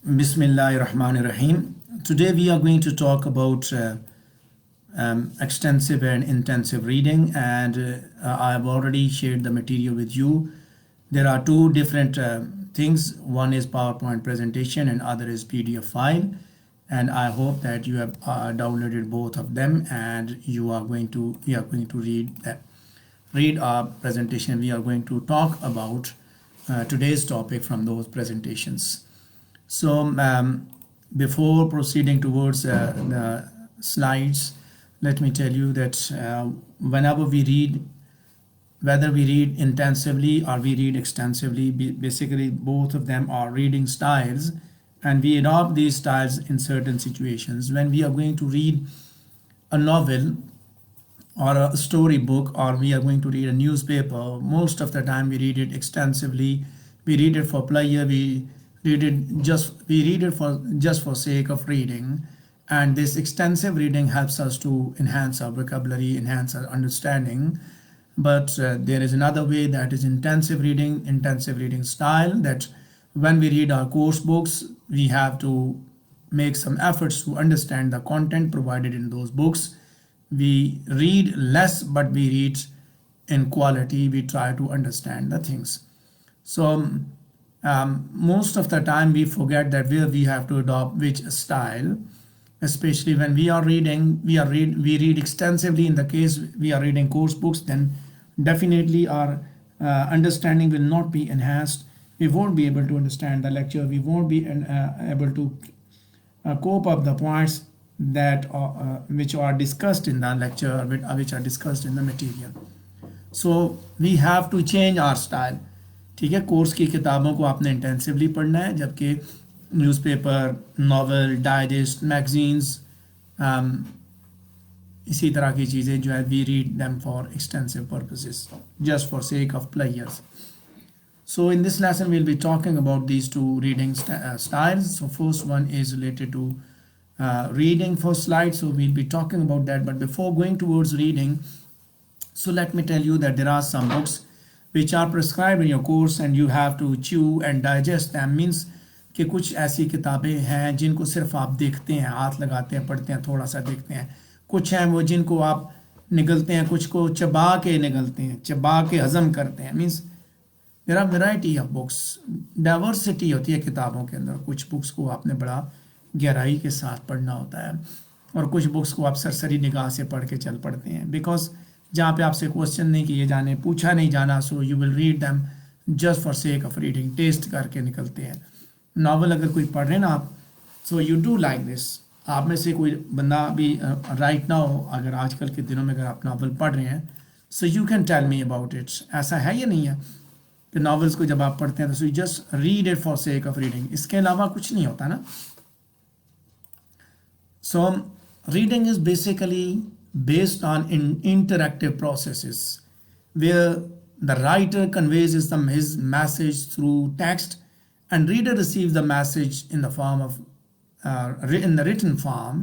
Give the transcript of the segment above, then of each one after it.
Bismillahirrahmanirrahim. Today we are going to talk about extensive and intensive reading, and I have already shared the material with you. There are two different things. One is PowerPoint presentation and other is PDF file. And I hope that you have downloaded both of them and we are going to read our presentation. We are going to talk about today's topic from those presentations. So before proceeding towards the slides, let me tell you that whenever we read, whether we read intensively or we read extensively, basically both of them are reading styles, and we adopt these styles in certain situations. When we are going to read a novel or a storybook, or we are going to read a newspaper, most of the time we read it extensively. We read it for pleasure. We read it for just for sake of reading, and this extensive reading helps us to enhance our vocabulary, enhance our understanding. But there is another way, that is intensive reading style, that when we read our course books, we have to make some efforts to understand the content provided in those books. We read less, but we read in quality. We try to understand the things. So most of the time we forget that where we have to adopt which style, especially when we are reading. We read extensively. In the case we are reading course books, then definitely our understanding will not be enhanced. We won't be able to understand the lecture. We won't be able to cope up the points that which are discussed in the lecture, which are discussed in the material. So we have to change our style. ठीक है, course की किताबों को आपने intensively पढ़ना है, जबकि newspaper, novel, digest, magazines, इसी तरह की चीज़ें जो है we read them for extensive purposes, just for sake of pleasures. So in this lesson we'll be talking about these two reading styles. So first one is related to reading for slides, so we'll be talking about that. But before going towards reading, so let me tell you that there are some books which are prescribed in your course and you have to chew and digest them. Means कि कुछ ऐसी किताबें हैं जिनको सिर्फ आप देखते हैं, हाथ लगाते हैं, पढ़ते हैं, थोड़ा सा देखते हैं. कुछ हैं वो जिनको आप निगलते हैं, कुछ को चबा के निगलते हैं, चबा के हजम करते हैं. Means there are variety of books, diversity होती है किताबों के अंदर. कुछ बुक्स को आपने बड़ा गहराई के साथ पढ़ना होता है और कुछ बुक्स को आप सरसरी निगाह से पढ़ के चल पड़ते हैं, बिकॉज जहाँ पे आपसे क्वेश्चन नहीं किए जाने, पूछा नहीं जाना, so you will read them just for sake of reading, test करके निकलते हैं. नावल अगर कोई पढ़ रहे हैं ना आप, so you do like this. आप में से कोई बंदा भी राइट ना हो, अगर आजकल के दिनों में अगर आप नावल पढ़ रहे हैं, so you can tell me about it. ऐसा है या नहीं है कि नावल्स को जब आप पढ़ते हैं तो so you just read it for sake of reading, इसके अलावा कुछ नहीं होता ना. So reading is basically based on interactive processes where the writer conveys his message through text and reader receives the message in the form of in the written form.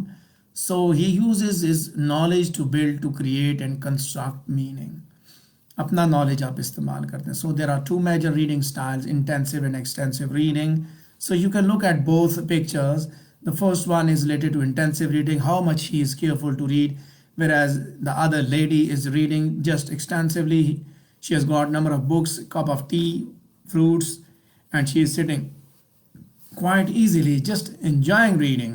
So he uses his knowledge to build, to create and construct meaning. अपना knowledge आप इस्तेमाल करते हैं. So there are two major reading styles, intensive and extensive reading. So you can look at both pictures. The first one is related to intensive reading, how much he is careful to read, whereas the other lady is reading just extensively. She has got number of books, cup of tea, fruits, and she is sitting quite easily just enjoying reading.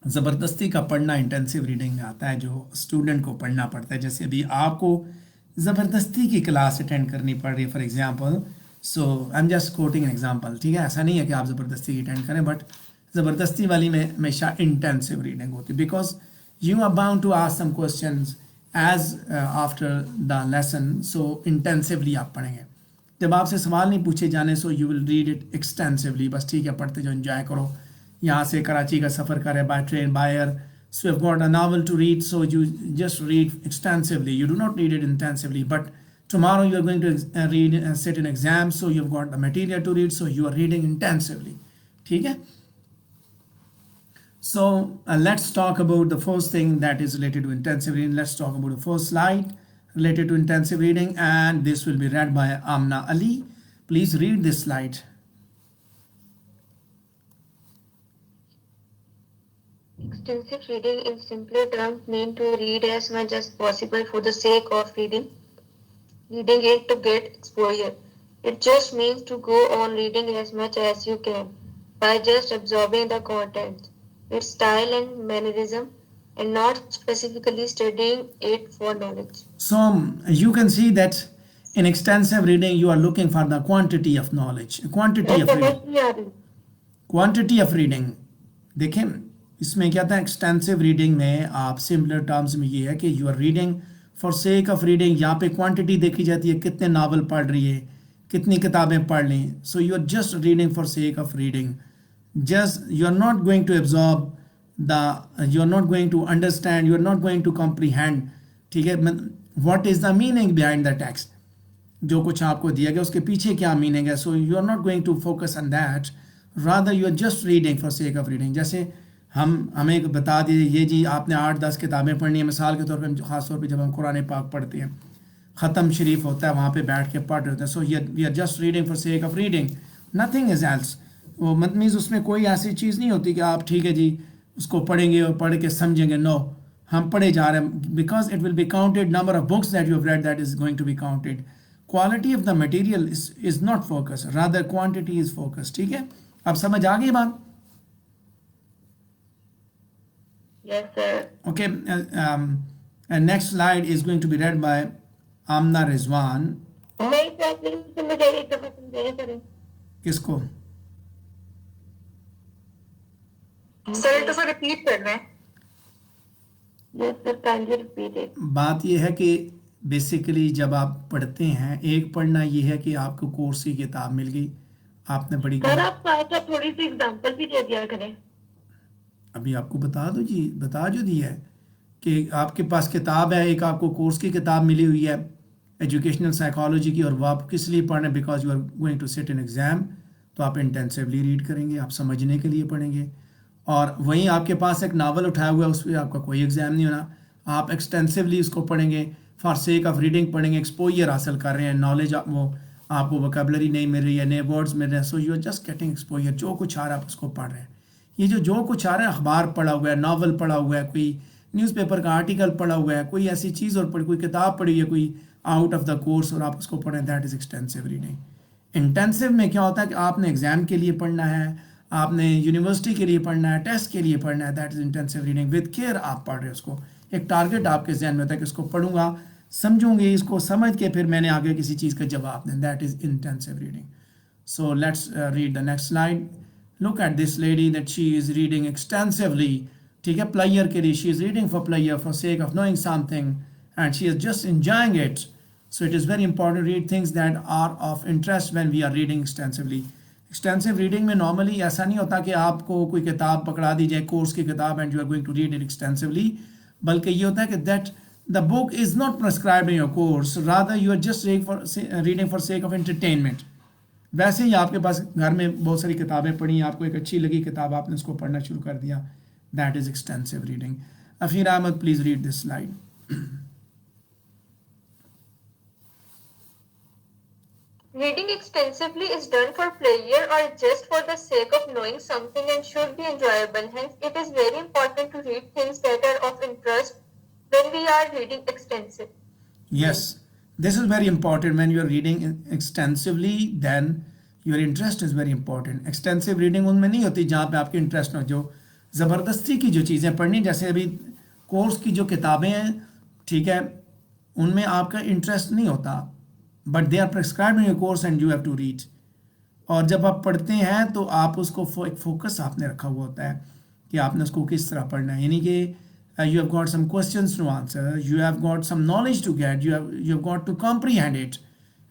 ज़बरदस्ती का पढ़ना intensive reading में आता है, जो student को पढ़ना पड़ता है. जैसे अभी आपको ज़बरदस्ती की क्लास अटेंड करनी पड़ रही है for example. So I am just coating an example. ठीक है, ऐसा नहीं है कि आप ज़बरदस्ती की अटेंड करें, बट ज़बरदस्ती वाली में हमेशा इंटेंसिव रीडिंग होती है, because you are bound to ask some questions as after the lesson. So intensively आप पढ़ेंगे. जब आपसे सवाल नहीं पूछे जाने, so you will read it extensively. बस ठीक है, पढ़ते जो enjoy करो. यहाँ से कराची का सफ़र करें by train, by air. So you've got a novel to read, so you just read extensively. You do not read it intensively. But tomorrow you are going to read and sit in exam, so you've got the material to read, so you are reading intensively. ठीक है. So let's talk about the first thing that is related to intensive reading. Let's talk about the first slide related to intensive reading, and this will be read by Amna Ali. Please read this slide. Extensive reading in simpler terms mean to read as much as possible for the sake of reading it to get exposure. It just means to go on reading as much as you can by just absorbing the content, its style and mannerism, and not specifically studying it for knowledge. So you can see that in extensive reading you are looking for the quantity of knowledge, quantity of समझ reading. नहीं आ रही quantity of reading देखें, इसमें क्या था, extensive reading में आप सिंपलर टर्म्स में ये है कि you are reading for sake of reading. यहाँ पे क्वांटिटी देखी जाती है, कितने नावल पढ़ रही है, कितनी किताबें पढ़ ली। So you are just reading for sake of reading, just you are not going to absorb the, you are not going to understand, you are not going to comprehend, ठीक है, what is the meaning behind the text, जो कुछ आपको दिया गया उसके पीछे क्या मीनिंग है। So you are not going to focus on that, rather you are just reading for sake of reading. जैसे हमें एक बता दीजिए, ये जी आपने 8-10 किताबें पढ़नी है, मिसाल के तौर पे ख़ास तौर पे जब हम कुरान पाक पढ़ते हैं, ख़त्म शरीफ होता है, वहाँ पे बैठ के पढ़ रहे होते हैं। So we are just reading for sake of reading, nothing is else. वो मत मीन्स उसमें कोई ऐसी चीज़ नहीं होती कि आप ठीक है जी उसको पढ़ेंगे और पढ़ के समझेंगे, नो, हम पढ़े जा रहे हैं, because it will be counted, number of books that you have read that is going to be counted. Quality of the material is not focus, rather quantity is focus. ठीक है, अब समझ आ गई बात? Yes, sir. Okay, and next slide is going to be read by Amna Rizwan. नहीं sir, please समझ आइए, एक दफा समझाइए करें किसको? सर, एक दफा रिपीट करना है। Yes sir, kindly repeat it. बात यह है कि बेसिकली जब आप पढ़ते हैं, एक पढ़ना ये है कि आपको कोर्स की किताब मिल गई, आपने बड़ी सर आप साथ साथ थोड़ी सी एग्जांपल भी दे दिया करें। अभी आपको बता दो जी, बता जो दिया है कि आपके पास किताब है, एक आपको कोर्स की किताब मिली हुई है एजुकेशनल साइकोलॉजी की, और वो आप किस लिए पढ़ रहे हैं, because you are going to sit in exam. तो आप इंटेंसिवली रीड करेंगे, आप समझने के लिए पढ़ेंगे। और वहीं आपके पास एक नावल उठाया हुआ है, उस पर आपका कोई एग्ज़ाम नहीं होना, आप एक्सटेंसिवली उसको पढ़ेंगे, फॉर सेक ऑफ रीडिंग पढ़ेंगे, एक्सपोजर हासिल कर रहे हैं, नॉलेज वो आपको वोकेबलरी नहीं मिल रही है, नए वर्ड्स मिल रहे हैं। So you are just getting exposure, जो कुछ आ रहा है आप उसको पढ़ रहे हैं। ये जो कुछ आ रहा है, अखबार पढ़ा हुआ है, नावल पढ़ा हुआ है, कोई न्यूज़पेपर का आर्टिकल पढ़ा हुआ है, कोई ऐसी चीज़ और कोई किताब पढ़ी है कोई आउट ऑफ द कोर्स, और आप उसको पढ़ें, that is extensive reading. Intensive में क्या होता है कि आपने एग्ज़ाम के लिए पढ़ना है, आपने यूनिवर्सिटी के लिए पढ़ना है, टेस्ट के लिए पढ़ना है, that is intensive reading. With care आप पढ़ रहे हो उसको, एक टारगेट आपके जहन में होता है कि इसको पढ़ूंगा, समझूंगी, इसको समझ के फिर मैंने आगे किसी चीज़ का जवाब दें, that is intensive reading. So let's read the next slide. Look at this lady that she is reading extensively. ठीक है, player के लिए she is reading for player for sake of knowing something and she is just enjoying it. So it is very important to read things that are of interest when we are reading extensively. Extensive reading में normally ऐसा नहीं होता कि आपको कोई किताब पकड़ा दी जाए, कोर्स की किताब, and you are going to read it extensively, बल्कि ये होता है कि that the book is not prescribed in your course, rather you are just reading for sake of entertainment. वैसे ही आपके पास घर में बहुत सारी किताबें पढ़ी, आपको एक अच्छी लगी किताब, आपने उसको पढ़ना शुरू कर दिया, that is extensive reading. Afir Ahmad, please read this slide. Reading extensively is done for pleasure or just for the sake of knowing something and should be enjoyable. Hence, it is very important to read things that are of interest when we are reading extensive. Yes, this is very important. When you are reading extensively, then your interest is very important. Extensive reading उनमें नहीं होती जहाँ पे आपके interest हो, जो ज़बरदस्ती की जो चीज़ें पढ़नी, जैसे अभी कोर्स की जो किताबें हैं, ठीक है, उनमें आपका इंटरेस्ट नहीं होता, but they are prescribed in your course and you have to read. और जब आप पढ़ते हैं तो आप उसको एक फोकस आपने रखा हुआ होता है कि आपने उसको किस तरह पढ़ना है, यानी कि you have got some questions to answer, you have got some knowledge to get, you have got to comprehend it.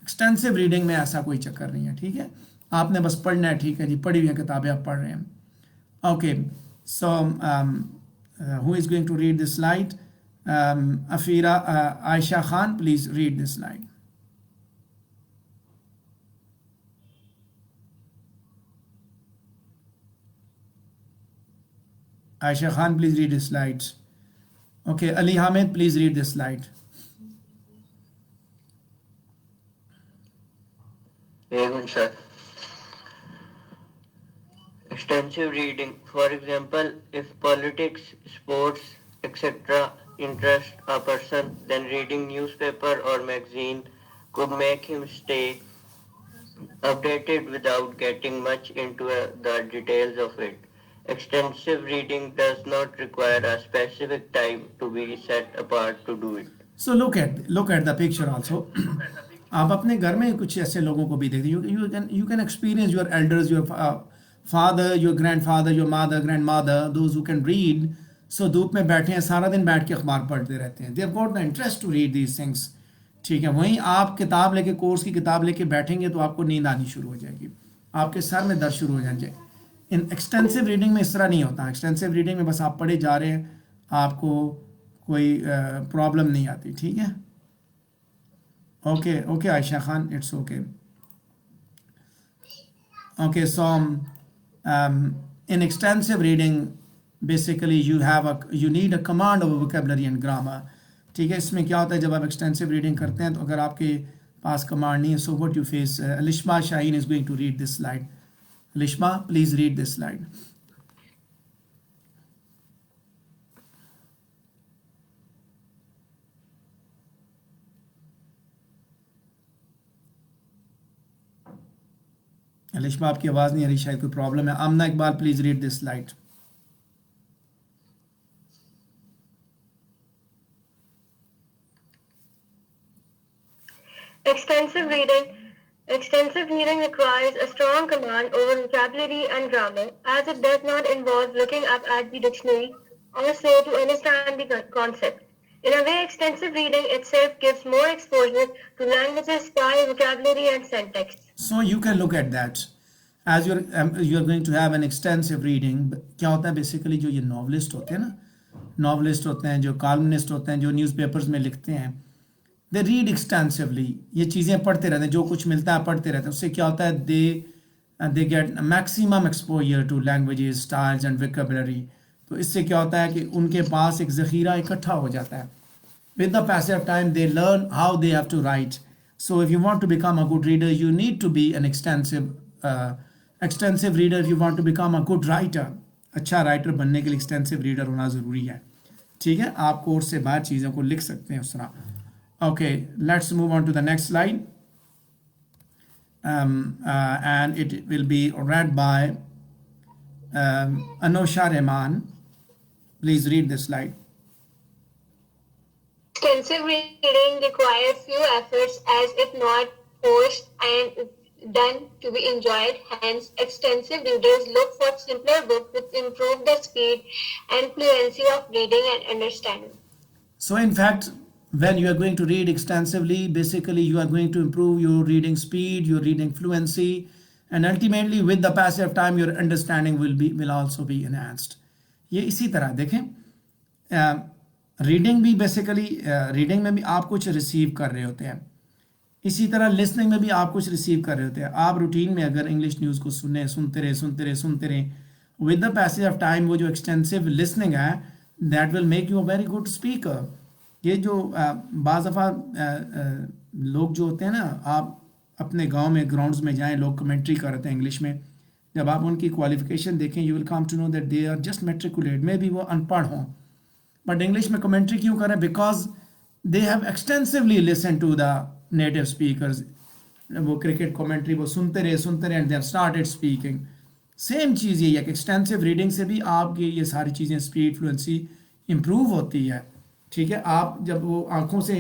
Extensive reading में ऐसा कोई चक्कर नहीं है, ठीक है, आपने बस पढ़ना है, ठीक है जी, पढ़ी हुई किताबें आप पढ़ रहे हैं। Okay, so who is going to read this slide? Afira Aisha Khan, please read this slide. Aisha Khan, please read the slides. Okay, Ali Hamid, please read this slide. Extensive reading, for example, if politics, sports, etc. interest a person, then reading newspaper or magazine could make him stay updated without getting much into the details of it. Extensive reading does not require a specific time to be set apart to do it. So look at the picture also. आप अपने घर में कुछ ऐसे लोगों को भी देखते हो, you can experience your elders, your father, your grandfather, your mother, grandmother, those who can read. So धूप में बैठे हैं, सारा दिन बैठ के अखबार पढ़ते रहते हैं. They have got the interest to read these things. ठीक है, वहीं आप किताब लेके, कोर्स की किताब लेके बैठेंगे तो आपको नींद आनी शुरू हो जाएगी, आपके सर में दर्द शुरू हो जाएंगे. इन एक्सटेंसिव रीडिंग में इस तरह नहीं होता. एक्सटेंसिव रीडिंग में बस आप पढ़े जा रहे हैं, आपको कोई प्रॉब्लम नहीं आती. ठीक है, okay Ayesha Khan, it's okay. So in extensive reading basically you need a command over vocabulary and grammar. ठीक है, इसमें क्या होता है जब आप एक्सटेंसिव रीडिंग करते हैं तो अगर आपके पास कमांड नहीं है, so what you face. Lishma Shaheen is going to read this slide. Lishma, please read this slide. Lishma, आपकी आवाज़ नहीं आ रही, शायद कोई प्रॉब्लम है. Amna Iqbal, please read this slide. Extensive reading requires a strong command over vocabulary and grammar, as it does not involve looking up at the dictionary or so to understand the concept. In a way, extensive reading itself gives more exposure to languages, style, vocabulary, and syntax. So you can look at that as you're going to have an extensive reading. क्या होता है basically, जो ये novelist होते हैं ना, novelist होते हैं, जो कॉलमनिस्ट होते हैं, जो न्यूज़पेपर्स में लिखते हैं, दे रीड एक्सटेंसिवली. ये चीज़ें पढ़ते रहते हैं, जो कुछ मिलता है पढ़ते रहते हैं. उससे क्या होता है, they get maximum exposure to languages, styles and vocabulary. तो इससे क्या होता है कि उनके पास एक ज़ख़ीरा इकट्ठा हो जाता है. With the passage of time they learn how they have to write. So if you want to become a good reader, you need to be an extensive reader. You want to become a good writer. अच्छा writer बनने के लिए extensive reader होना ज़रूरी है. ठीक है, आप कोर्स से बाहर चीज़ों को लिख सकते हैं उस तरह. Okay, let's move on to the next slide. And it will be read by Anosha Rehman. Please read the slide. Extensive reading requires few efforts as if not forced and done to be enjoyed. Hence, extensive readers look for simpler books which improve the speed and fluency of reading and understanding. So in fact, when you are going to read extensively, basically you are going to improve your reading speed, your reading fluency, and ultimately with the passage of time your understanding will also be enhanced. ये इसी तरह देखें, reading भी basically reading में भी आप कुछ receive कर रहे होते हैं, इसी तरह लिसनिंग में भी आप कुछ रिसीव कर रहे होते हैं. आप रूटीन में अगर इंग्लिश न्यूज़ को सुनते रहे with the passage of time, वो जो एक्सटेंसिव लिसनिंग है, that will make you a very good speaker. ये जो बाज़ दफ़ा लोग जो होते हैं ना, आप अपने गांव में ग्राउंड्स में जाएं, लोग कमेंट्री करते हैं इंग्लिश में, जब आप उनकी क्वालिफिकेशन देखें, you will come to know that they are just matriculate. Maybe वो अनपढ़ हों, बट इंग्लिश में कमेंट्री क्यों करें? Because they have extensively listen to the native speakers. वो क्रिकेट कमेंट्री वो सुनते रहे and they have started speaking. Same चीज़ यही है कि एक्सटेंसिव रीडिंग से भी आपकी ये सारी चीज़ें, स्पीड, फ्लुएंसी इम्प्रूव होती है. ठीक है, आप जब वो आंखों से,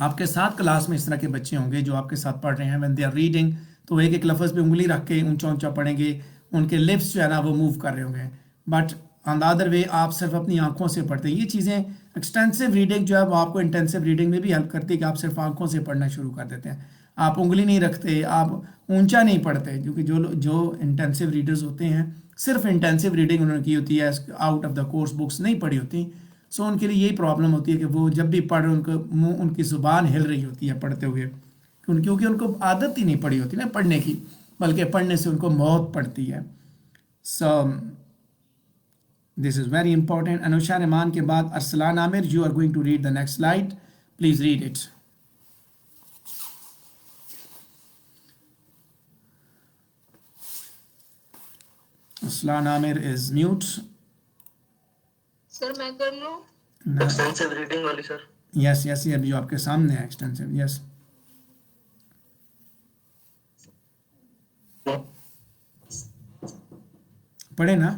आपके साथ क्लास में इस तरह के बच्चे होंगे जो आपके साथ पढ़ रहे हैं, व्हेन दे आर रीडिंग, तो एक एक लफ्ज़ पे उंगली रख के ऊंचा ऊंचा पढ़ेंगे, उनके लिप्स जो है ना वो मूव कर रहे होंगे. But on the other way आप सिर्फ अपनी आंखों से पढ़ते हैं. ये चीज़ें एक्सटेंसिव रीडिंग जो है वो आपको इंटेंसिव रीडिंग में भी हेल्प करती है कि आप सिर्फ आंखों से पढ़ना शुरू कर देते हैं. आप उंगली नहीं रखते, आप ऊंचा नहीं पढ़ते. क्योंकि जो इंटेंसिव रीडर्स होते हैं, सिर्फ इंटेंसिव रीडिंग उन्होंने की होती है, out of the course books नहीं पढ़ी होती. सो उनके लिए यही प्रॉब्लम होती है कि वो जब भी पढ़ रहे, उनको मुंह, उनकी ज़ुबान हिल रही होती है पढ़ते हुए, क्योंकि उनको आदत ही नहीं पड़ी होती ना पढ़ने की, बल्कि पढ़ने से उनको मौत पड़ती है. So this is very important. Anusha Rahman के बाद Arsalan Aamir, you are going to read the next slide. Please read it. Aslan Amir is mute. Sir मैं कर लूँ? एक्सटेंसिव रीडिंग वाली सर। Yes, yes, ये अभी जो आपके सामने है extensive. Yes. पढ़े ना?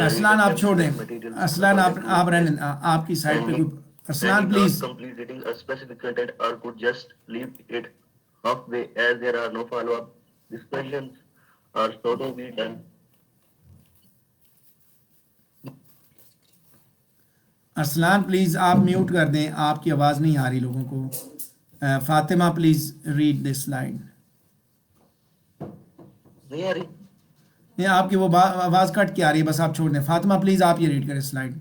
असलान आप छोड़ दें, असलान आप रहने दें, आपकी साइड पे कोई Aslan please. Complete reading a specific content or could just leave it halfway as there are no follow-up discussions or so to be done. Aslan please आप म्यूट कर दें, आपकी आवाज़ नहीं आ रही लोगों को। Fatima please read this slide. नहीं आ रही? नहीं, आपकी वो आवाज़ कट के आ रही है, बस आप छोड़ दें। फातिमा प्लीज आप ये रीड करें स्लाइड।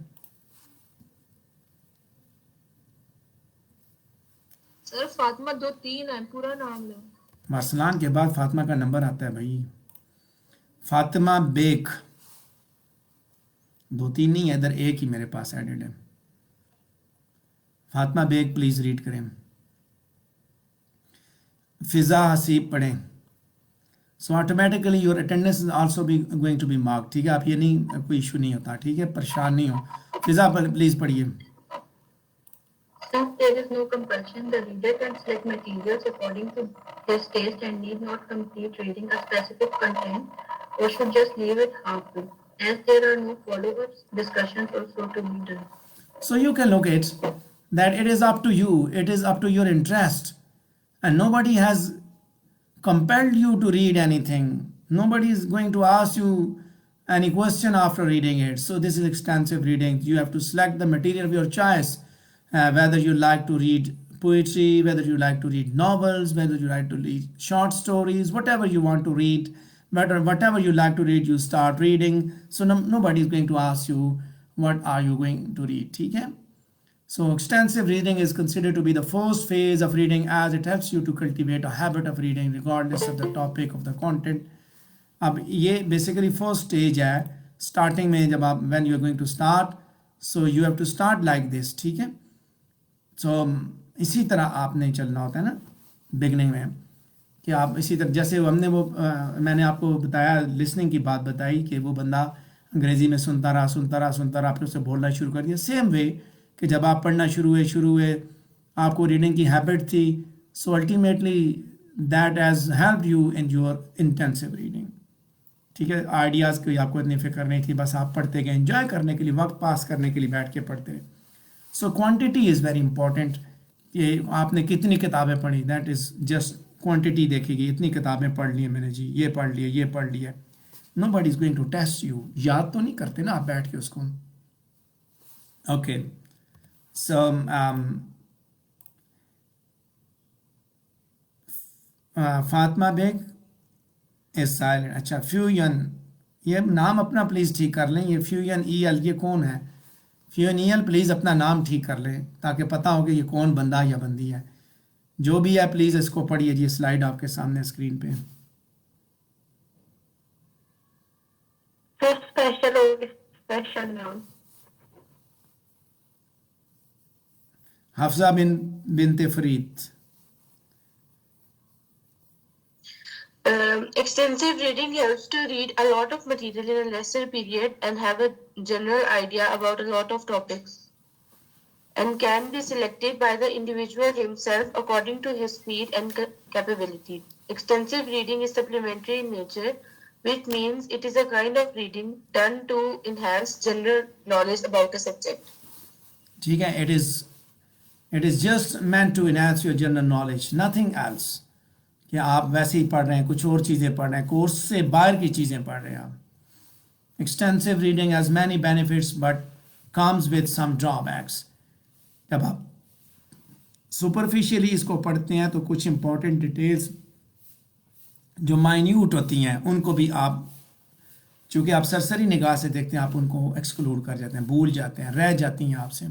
सर फातिमा 2-3 है, पूरा नाम ले। असलान के बाद फातिमा का नंबर आता है भाई। फातिमा बेग, 2-3 नहीं है, इधर एक ही मेरे पास एडेड है। फातिमा बेग प्लीज रीड करें। फिजा हसीब पढ़ें। So automatically your attendance is also be going to be mark. ठीक है, आप ये नहीं, कोई इशू नहीं होता, ठीक है, परेशान नहीं हो। फिजा प्लीज पढ़िए। Since there is no compulsion, the reader can select materials according to his taste and need not complete reading a specific content or should just leave it halfway, as there are no follow-ups, discussions or so to be done. So you can look at that it is up to you, it is up to your interest, and nobody has compelled you to read anything. Nobody is going to ask you any question after reading it. So this is extensive reading. You have to select the material of your choice, whether you like to read poetry, whether you like to read novels, whether you like to read short stories, whatever you want to read, whatever you like to read, you start reading. So nobody is going to ask you what are you going to read. ठीक है? So extensive reading is considered to be the first phase of reading, as it helps you to cultivate a habit of reading regardless of the topic of the content. अब ये basically first stage है starting में, जब आप when you are going to start, so you have to start like this. ठीक है? So इसी तरह आपने चलना होता है ना बिगनिंग में, कि आप इसी तरह, जैसे हमने वो मैंने आपको बताया, लिसनिंग की बात बताई कि वो बंदा अंग्रेज़ी में सुनता रहा, आपने उसे बोलना शुरू कर दिया। सेम वे कि जब आप पढ़ना शुरू हुए आपको रीडिंग की हैबिट थी, so ultimately that has helped you in your intensive reading. ठीक है, आइडियाज़ की आपको इतनी फिक्र नहीं थी, बस आप पढ़ते गए, एंजॉय करने के लिए, वक्त पास करने के लिए बैठ के पढ़ते रहे। So quantity is very important, कि आपने कितनी किताबें पढ़ी, दैट इज़ जस्ट क्वांटिटी देखेगी, इतनी किताबें पढ़ ली मैंने जी, ये पढ़ लिया। Nobody is going to test you, याद तो नहीं करते ना आप बैठ के उसको। Okay, so Fatima Baig is silent. अच्छा, फ्यूयन, ये नाम अपना प्लीज़ ठीक कर लें, ये फ्यूयन ईएल, ये कौन है? फ्यूयन ईएल प्लीज़ अपना नाम ठीक कर लें ताकि पता हो कि ये कौन बंदा या बंदी है। जो भी है प्लीज़ इसको पढ़िए जी, स्लाइड आपके सामने स्क्रीन पे। Special noun. Hafza बिनते Farid. Extensive reading helps to read a lot of material in a lesser period and have a general idea about a lot of topics, and can be selected by the individual himself according to his speed and capability. Extensive reading is supplementary in nature, which means it is a kind of reading done to enhance general knowledge about a subject. ठीक है, it is just meant to enhance your general knowledge, nothing else. कि आप वैसे ही पढ़ रहे हैं, कुछ और चीज़ें पढ़ रहे हैं, कोर्स से बाहर की चीज़ें पढ़ रहे हैं आप। Extensive reading has many benefits but comes with some drawbacks. जब आप सुपरफिशियली इसको पढ़ते हैं तो कुछ इंपॉर्टेंट डिटेल्स जो माइन्यूट होती हैं उनको भी आप, चूँकि आप सरसरी निगाह से देखते हैं, आप उनको एक्सक्लूड कर जाते हैं, भूल जाते हैं, रह जाती हैं आपसे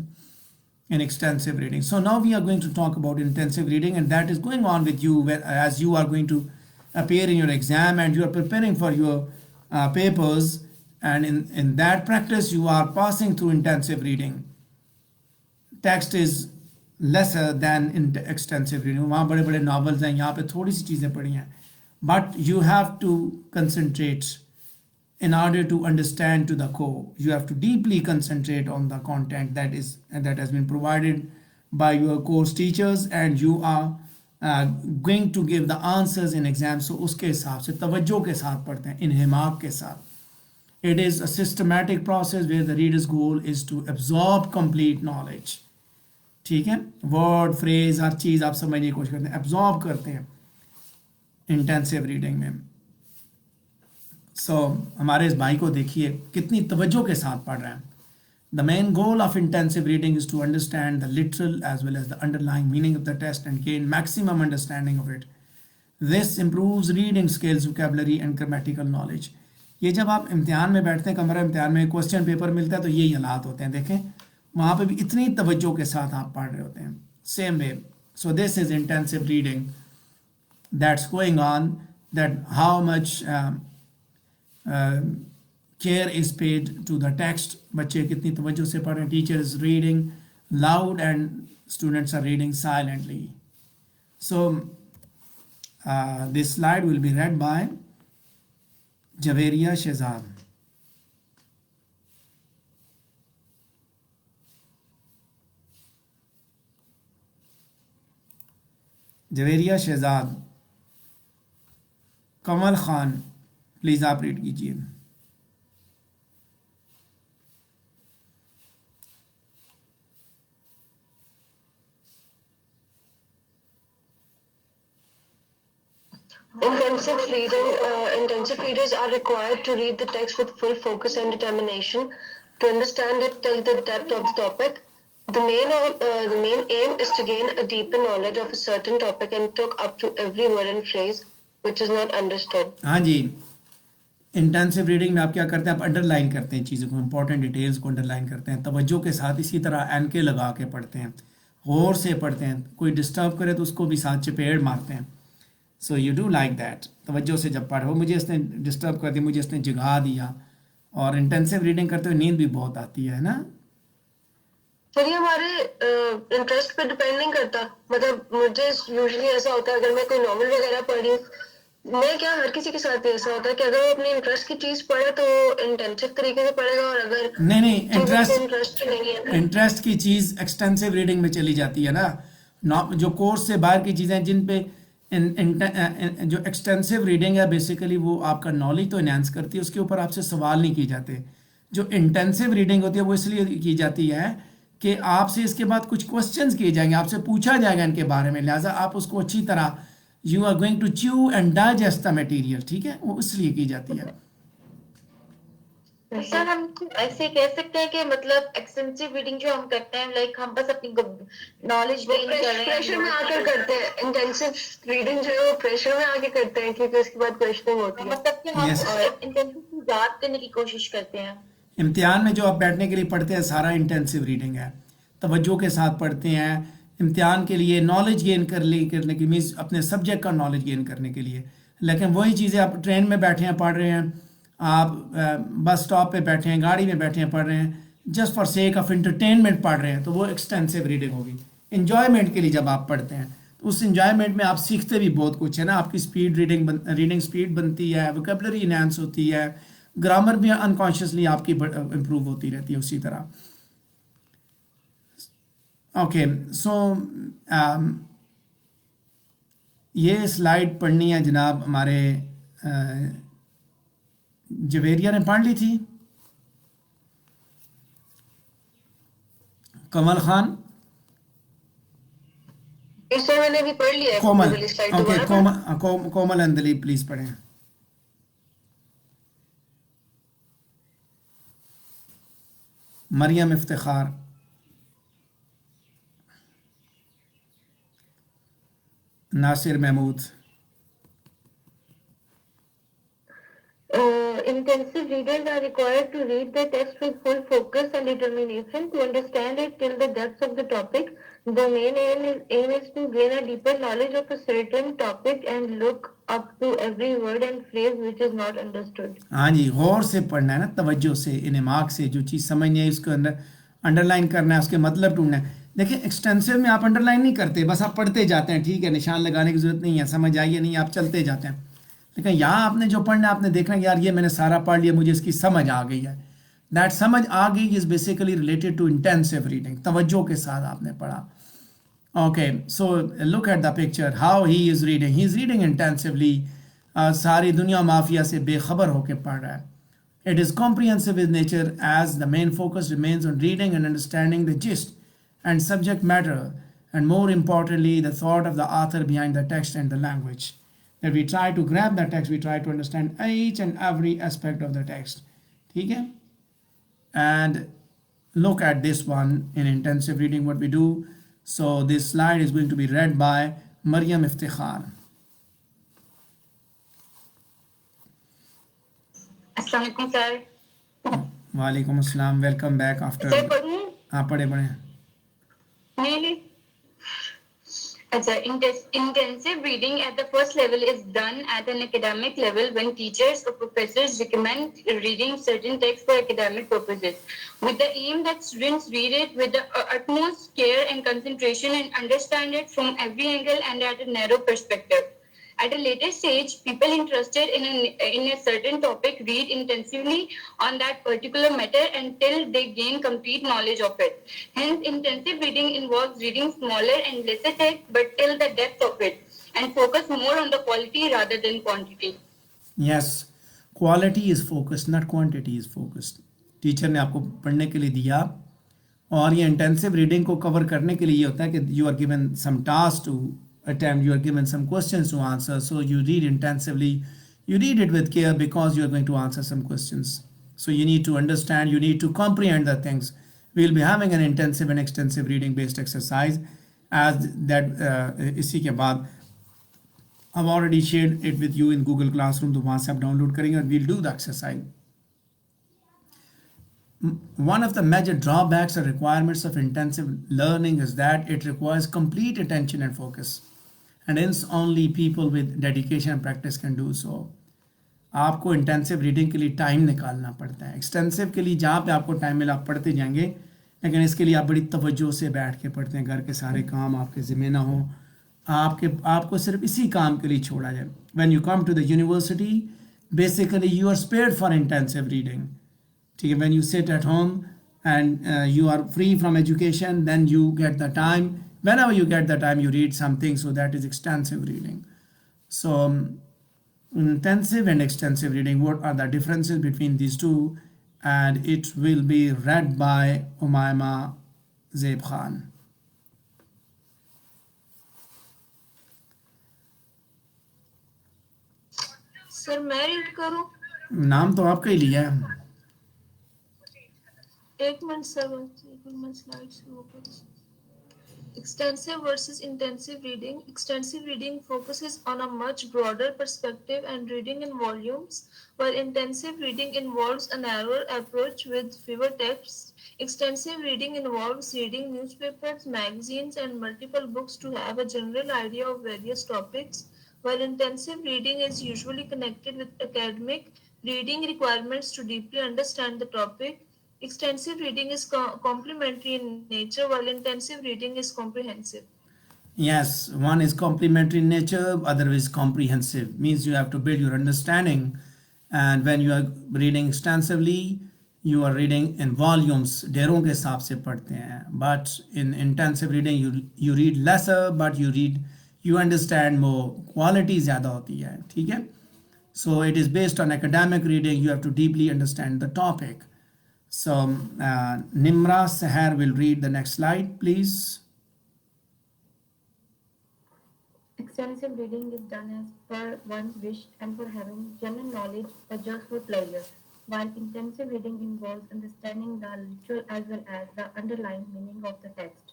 in extensive reading. So now we are going to talk about intensive reading, and that is going on with you as you are going to appear in your exam and you are preparing for your papers, and in that practice you are passing through intensive reading. Text is lesser than in extensive reading. वहाँ बड़े बड़े novels हैं, यहाँ पे थोड़ी सी चीज़ें पढ़ी हैं. But you have to concentrate in order to understand to the core. You have to deeply concentrate on the content that has been provided by your course teachers, and you are going to give the answers in exam. So उसके हिसाब से तवज्जो के साथ पढ़ते हैं, इन्हिमाक के साथ. It is a systematic process where the reader's goal is to absorb complete knowledge. ठीक है, वर्ड फ्रेज हर चीज़ आप समझने की कोशिश करते हैं, एब्जॉर्ब करते हैं इंटेंसिव रीडिंग में. सो हमारे इस भाई को देखिए कितनी तवज्जो के साथ पढ़ रहे हैं. The main goal of intensive reading is to understand the literal as well as the underlying meaning of the text and gain maximum understanding of it. This improves reading skills, vocabulary and grammatical knowledge. ये जब आप इम्तिहान में बैठते हैं, कमरा इम्तिहान में क्वेश्चन पेपर मिलता है, तो यही हालात होते हैं. देखें वहाँ पे भी इतनी तवज्जो के साथ आप पढ़ रहे होते हैं. Same way, so this is intensive reading that's going on, that how much care is paid to the text. बच्चे कितनी तवज्जो से पढ़ रहे हैं. Teacher is reading loud and students are reading silently. So this slide will be read by Javeria Shehzad. Javeria Shehzad. Kamal Khan, please आप read कीजिए. Intensive readers are required to read the text with full focus and determination to understand it till the depth of the topic. The main aim is to gain a deeper knowledge of a certain topic and talk up to every word and phrase which is not understood. हाँ जी, intensive reading में आप क्या करते हैं, आप underline करते हैं चीज़ों को, इंपॉर्टेंट डिटेल्स को अंडरलाइन करते हैं, तवज्जो के साथ इसी तरह एन के लगा के पढ़ते हैं, गौर से पढ़ते हैं. कोई डिस्टर्ब करे तो उसको भी साथ चपेड़ मारते हैं. So you do like that. तवज्जो से जब पढ़ो, मुझे इसने डिस्टर्ब कर दिया, मुझे इसने जगा दिया. और इंटेंसिव रीडिंग करते हुए नींद भी बहुत आती है ना. पर ये हमारे इंटरेस्ट पे डिपेंड नहीं करता. मतलब मुझे यूजुअली ऐसा होता है, अगर मैं कोई नॉवल वगैरह पढ़ी, मैं क्या हर किसी के साथ भी ऐसा होता है कि अगर वो अपने इंटरेस्ट की चीज पढ़े तो इंटेंसिव तरीके से पढ़ेगा, और अगर नहीं इंटरेस्ट नहीं है, इंटरेस्ट की चीज़ एक्सटेंसिव रीडिंग में चली जाती है ना. जो कोर्स से बाहर की चीज़ें जिन पे जो एक्सटेंसिव रीडिंग है बेसिकली वो आपका नॉलेज तो इनहेंस करती है, उसके ऊपर आपसे सवाल नहीं किए जाते. जो इंटेंसिव रीडिंग होती है वो इसलिए की जाती है कि आपसे इसके बाद कुछ क्वेश्चंस किए जाएंगे, आपसे पूछा जाएगा इनके बारे में, लिहाजा आप उसको अच्छी तरह you are going to chew and digest the material. ठीक है, वो इसलिए की जाती है. सर हम ऐसे कह सकते हैं कि मतलब एक्सटेंसिव रीडिंग जो हम करते हैं, लाइक हम बस अपनी नॉलेज गेन कर रहे हैं, प्रेशर में आकर करते हैं. इंटेंसिव रीडिंग जो है वो प्रेशर में आके करते हैं क्योंकि उसके बाद क्वेश्चनिंग होती है. मतलब कि हम Yes. इंटेंसिव याद करने की कोशिश करते हैं. इम्तिहान में जो आप बैठने के लिए पढ़ते हैं सारा इंटेंसिव रीडिंग है, तवज्जो के साथ पढ़ते हैं. इम्तिहान के लिए नॉलेज गेन करने की मीन्स अपने सब्जेक्ट का नॉलेज गेन करने के लिए. लेकिन वही चीज़ें आप ट्रेन में बैठे हैं पढ़ रहे हैं, आप बस स्टॉप पे बैठे हैं, गाड़ी में बैठे हैं पढ़ रहे हैं, just for sake of entertainment पढ़ रहे हैं, तो वो एक्सटेंसिव रीडिंग होगी. इन्जॉयमेंट के लिए जब आप पढ़ते हैं तो उस इन्जॉयमेंट में आप सीखते भी बहुत कुछ है ना. आपकी स्पीड रीडिंग स्पीड बनती है, वोकैबुलरी इनहांस होती है, ग्रामर भी अनकॉन्शियसली आपकी इम्प्रूव होती रहती है उसी तरह. ओके, सो ये स्लाइड पढ़नी है जनाब हमारे जवेरिया ने पढ़ ली थी. कमल खान, इससे मैंने भी पढ़ लिया है. कोमल, वाली slide ओके, दोबारा कोमल अंदली प्लीज पढ़ें. Maryam Iftikhar, Nasir Mahmood. Intensive readers are required to read the text with full focus and determination to understand it till the depths of the topic. The main aim is to gain a deeper knowledge of a certain topic and look up to every word and phrase which is not understood. हाँ जी, गौर से पढ़ना है ना, तवज्जो से, इन्हिमाक से, जो चीज़ समझनी है उसको अंडरलाइन करना है, उसके मतलब ढूंढना है. देखिए एक्सटेंसिव में आप अंडरलाइन नहीं करते, बस आप पढ़ते जाते हैं, ठीक है, निशान लगाने की जरूरत नहीं है, समझ आई या नहीं आप चलते जाते हैं। लेकिन यहाँ आपने जो पढ़ना है आपने देखना कि यार ये मैंने सारा पढ़ लिया, मुझे इसकी समझ आ गई है। दैट समझ आ गई is basically related to intensive reading, तवज्जो के साथ आपने पढ़ा। Okay, so look at the picture. How he is reading. He is reading intensively. सारी दुनिया माफिया से बेखबर होके पढ़ रहा है. It is comprehensive in nature as the main focus remains on reading and understanding the gist and subject matter, and more importantly, the thought of the author behind the text and the language. That we try to grab the text, we try to understand each and every aspect of the text. ठीक है? And look at this one in intensive reading, what we do. So this slide is going to be read by Maryam Iftikhar. अस्सलाम वालेकुम sir. Walaikum assalam. Welcome back after. Sir पढ़ूं? हाँ पढ़े पढ़े. नहीं। अच्छा, intensive reading at the first level is done at an academic level when teachers or professors recommend reading certain texts for academic purposes, with the aim that students read it with the utmost care and concentration and understand it from every angle and at a narrow perspective. At a later stage, people interested in a certain topic read intensively on that particular matter until they gain complete knowledge of it. Hence, intensive reading involves reading smaller and lesser text, but till the depth of it, and focus more on the quality rather than quantity. Yes, quality is focused, not quantity is focused. Teacher ने आपको पढ़ने के लिए दिया, और ये intensive reading को cover करने के लिए ये होता है कि you are given some task to attempt, you are given some questions to answer, so you read intensively, you read it with care because you are going to answer some questions, so you need to understand, you need to comprehend the things. We'll be having an intensive and extensive reading based exercise as that इसी के बाद I've already shared it with you in Google Classroom, तो वहाँ से आप download करेंगे और we'll do the exercise. One of the major drawbacks or requirements of intensive learning is that it requires complete attention and focus, and hence only people with dedication and practice can do so. आपको intensive reading के लिए time निकालना पड़ता है. Extensive के लिए जहाँ पे आपको टाइम मिला आप पढ़ते जाएंगे, लेकिन इसके लिए आप बड़ी तवज्जो से बैठ के पढ़ते हैं, घर के सारे काम आपके ज़िम्मे ना हो, आपको सिर्फ इसी काम के लिए छोड़ा जाए. When you come to the university, basically you are spared for intensive reading. ठीक है, when you sit at home and you are free from education, then you get the time. Whenever you get the time, you read something. So that is extensive reading. So intensive and extensive reading, what are the differences between these two? And it will be read by Umayma Zeib Khan. Sir मैं read करूं? नाम तो आपका ही लिया है. एक minute sir, मैं slide शुरू करूं. Extensive versus intensive reading. Extensive reading focuses on a much broader perspective and reading in volumes, while intensive reading involves a narrower approach with fewer texts. Extensive reading involves reading newspapers, magazines, and multiple books to have a general idea of various topics, while intensive reading is usually connected with academic reading requirements to deeply understand the topic. Extensive reading is complementary in nature, while intensive reading is comprehensive. Yes, one is complementary in nature, other is comprehensive. Means you have to build your understanding. And when you are reading extensively, you are reading in volumes. ढेरों के हिसाब से पढ़ते हैं. But in intensive reading, you read lesser, but you understand more. Quality ज़्यादा होती है. ठीक है? So it is based on academic reading. You have to deeply understand the topic. So Nimra Seher will read the next slide, please. Extensive reading is done as per one's wish and for having general knowledge or just for pleasure, while intensive reading involves understanding the literal as well as the underlying meaning of the text.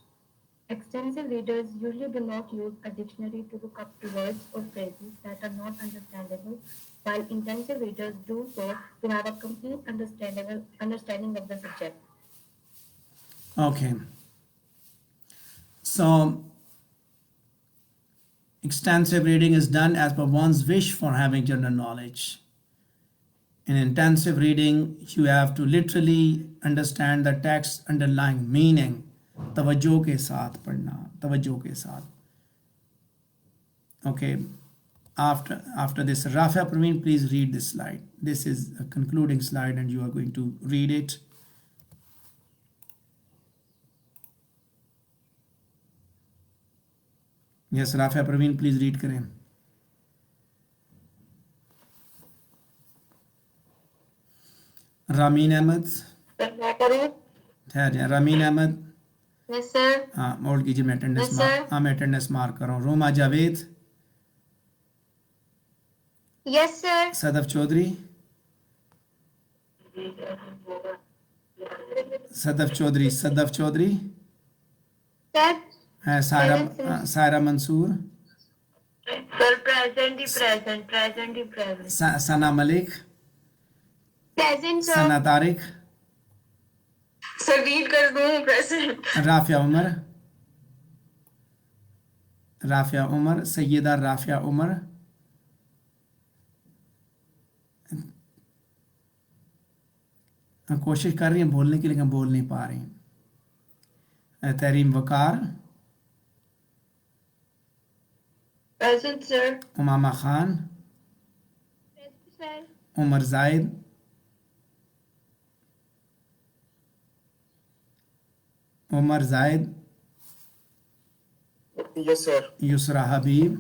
Extensive readers usually do not use a dictionary to look up words or phrases that are not understandable, while intensive readers do so to have a complete understanding of the subject. Okay. So extensive reading is done as per one's wish for having general knowledge. In intensive reading, you have to literally understand the text underlying meaning. तवज्जो के साथ पढ़ना, तवज्जो के साथ. Okay. After this, Rafa Praveen, please read this slide. This is a concluding slide and you are going to read it. Yes, Rafa Praveen, please read करें. रामीन अहमद, मैं करूँ? ठहर जाए. Rameen Ahmad, Yes, sir. हाँ होल्ड कीजिए, मैं अटेंडेंस Yes, मार्क, sir. हाँ मैं अटेंडेंस मार्क कर रहा हूँ. Roma Javed, Yes, sir. Sadaf Chaudhary, Sadaf Chaudhary, Sir. Saira Mansoor, Sir, present. सना मलिक, Present, sir. सना तारिक, Sir, read कर दूँ present. राफिया उमर, सैयदा राफिया उमर, कोशिश कर रही हैं बोलने की लेकिन बोल नहीं पा रही. तहरीम वकार, Present, sir. Umama Khan, Present, sir. Umar जायद, Yes, sir. युसरा हबीब.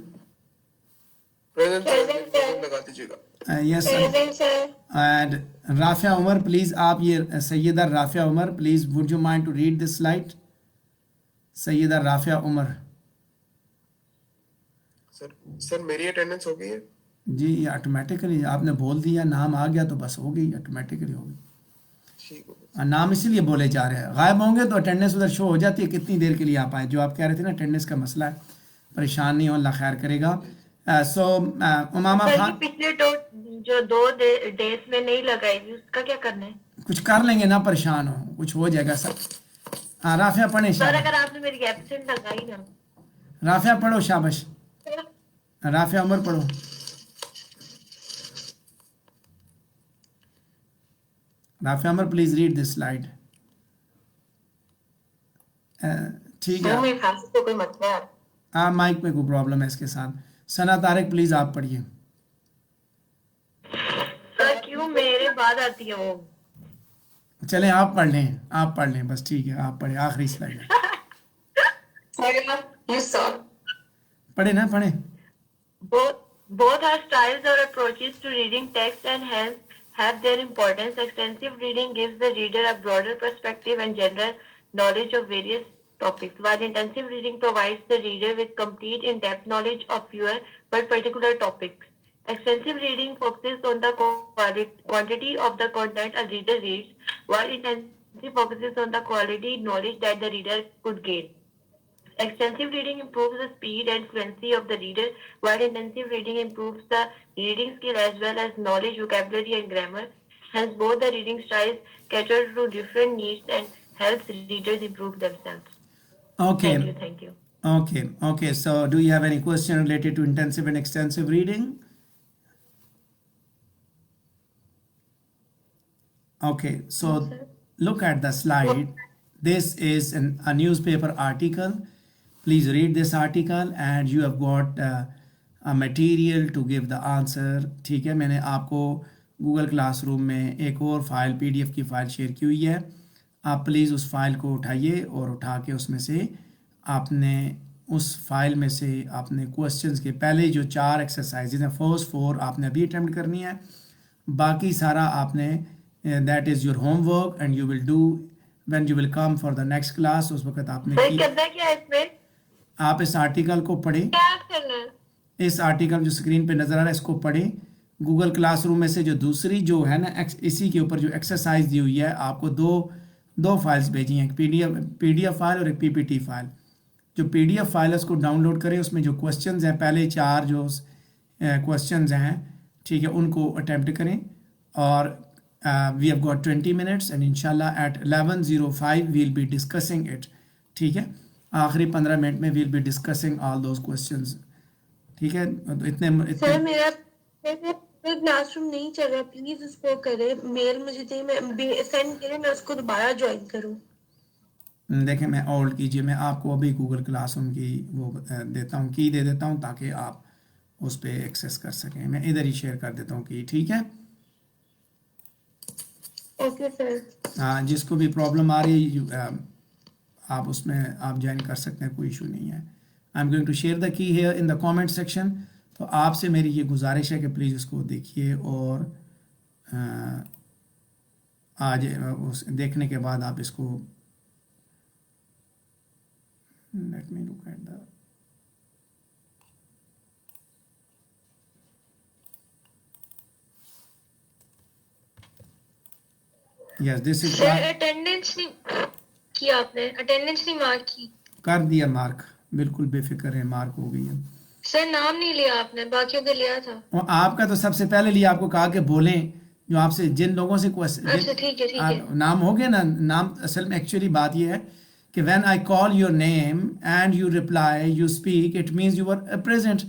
Present, sir. Present, sir. लगा दीजिएगा. Yes, Present, sir. and Rafia Umar, please आप ये Syeda Rafia Umar, please would you mind to read this slide. Syeda Rafia Umar sir मेरी अटेंडेंस हो गई है. जी, ये ऑटोमेटिकली आपने बोल दिया, नाम आ गया तो बस हो गई, ऑटोमेटिकली हो गई. ठीक हो गया. नाम इसीलिए बोले जा रहे हैं, गायब होंगे तो अटेंडेंस उधर शो हो जाती है कितनी देर के लिए आप आए. जो आप कह रहे थे ना अटेंडेंस का मसला है, परेशान नहीं हो, अल्लाह खैर करेगा. सो उमामा सर, ये खान, पिछले जो 2 डेज में नहीं लगाई थी, उसका क्या करना है? कुछ कर लेंगे ना, परेशान हो, कुछ हो जाएगा सब. हाँ राफिया पढ़े, सर, शाबाश. अगर आपने मेरी एब्सेंट लगाई ना, राफिया पढ़ो, शाबाश. राफिया उमर पढ़ो. Rafia Umar, please read this slide. ठीक है. मेरे खांसी से कोई मसला है? हाँ माइक में कोई प्रॉब्लम है इसके साथ. सना तारिक, प्लीज आप पढ़िए. सर क्यों मेरे बाद आती है वो? चलें आप पढ़ लें, बस ठीक है, आप पढ़े. आखिरी स्लाइड है. Yes, sir. पढ़े. Both are styles or approaches to reading text and hence have their importance. Extensive reading gives the reader a broader perspective and general knowledge of various topics, while intensive reading provides the reader with complete in-depth knowledge of fewer but particular topics. Extensive reading focuses on the quantity of the content a reader reads, while intensive focuses on the quality knowledge that the reader could gain. Extensive reading improves the speed and fluency of the reader, while intensive reading improves the reading skill as well as knowledge, vocabulary, and grammar. Hence, both the reading styles cater to different needs and helps readers improve themselves. Okay. Thank you. Okay. So, do you have any question related to intensive and extensive reading? Okay. So, look at the slide. This is a newspaper article. Please read this article and you have got a material to give the answer. ठीक है, मैंने आपको Google classroom में एक और file PDF की file share की हुई है. आप प्लीज़ उस फाइल को उठाइए और उठा के उसमें से आपने उस फाइल में से आपने क्वेश्चंस के पहले जो 4 एक्सरसाइजेज हैं, फर्स्ट 4 आपने अभी अटेम्प्ट करनी है. बाकी सारा आपने that is your homework and you will do when you will come for the next class. उस वक्त आपने करना क्या है इसमें? आप इस आर्टिकल को पढ़ें. क्या करना है? इस आर्टिकल जो स्क्रीन पे नज़र आ रहा है इसको पढ़ें. गूगल क्लासरूम में से जो दूसरी जो है ना इसी के ऊपर जो एक्सरसाइज दी हुई है, आपको दो फाइल्स भेजी हैं, एक PDF फाइल और एक PPT फाइल. जो PDF फाइल है उसको डाउनलोड करें. उसमें जो क्वेश्चंस हैं, पहले 4 जो क्वेश्चंस हैं, ठीक है, उनको अटेम्प्ट करें. और we have got 20 minutes and इंशाल्लाह at 11:05 we will be discussing it. ठीक है, आखिरी 15 मिनट में we will be discussing all those questions. ठीक है, तो इतने सर मेरा क्लासरूम नहीं चल रहा, प्लीज उसको करें. मेल मुझे चाहिए, मैं सेंड करें, मैं उसको दोबारा ज्वाइन करूं. देखें, मैं होल्ड कीजिए, मैं आपको अभी गूगल क्लासरूम की वो देता हूँ, की दे देता हूँ ताकि आप उस पर एक्सेस कर सकें। मैं इधर ही शेयर कर देता हूँ की, ठीक है। Okay sir. हाँ, जिसको भी प्रॉब्लम आ रही है आप उसमें आप ज्वाइन कर सकते हैं, कोई इशू नहीं है। I am going to share the key here in the comment section. तो आपसे मेरी ये गुजारिश है कि प्लीज़ इसको देखिए और आज उस देखने के बाद आप इसको let me look at the yes this is sir attendance नहीं की आपने, अटेंडेंस नहीं मार्क की। कर दिया मार्क, बिल्कुल बेफिक्र है, मार्क हो गई है। सर नाम नहीं लिया आपने, बाकियों का लिया था। और आपका तो सबसे पहले लिए आपको कहा कि बोलें, जो आपसे जिन लोगों से अच्छा ठीक है ठीक है। नाम हो गया ना, नाम असल में एक्चुअली बात ये है कि when I call your name and you reply you speak, it means you are present,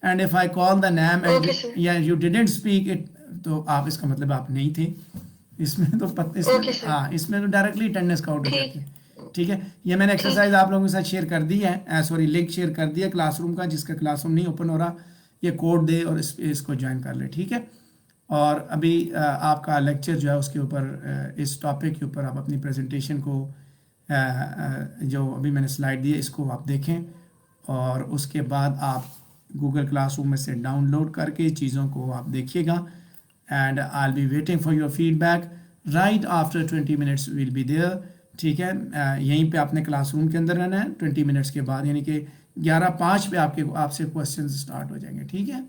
and if I call the name and Okay, sir. या यू डिडंट स्पीक इट, तो आप इसका मतलब आप नहीं थे इसमें। तो Okay, sir. हाँ, इसमें तो डायरेक्टली अटेंडेंस काउंट हो ठीक। जाती है, ठीक है। ये मैंने एक्सरसाइज आप लोगों के साथ शेयर कर दी है, सॉरी लिंक शेयर कर दिया क्लासरूम का, जिसका क्लासरूम नहीं ओपन हो रहा ये कोड दे और इसको ज्वाइन कर ले, ठीक है। और अभी आपका लेक्चर जो है उसके ऊपर इस टॉपिक के ऊपर आप अपनी प्रेजेंटेशन को जो अभी मैंने स्लाइड दी है इसको आप देखें, और उसके बाद आप गूगल क्लासरूम में से डाउनलोड करके चीज़ों को आप देखिएगा। And I will be waiting for your feedback right after 20 minutes will be there, ठीक है। यहीं पे आपने क्लासरूम के अंदर रहना है 20 मिनट्स के बाद, यानी कि 11:05 पे आपसे क्वेश्चन स्टार्ट हो जाएंगे, ठीक है।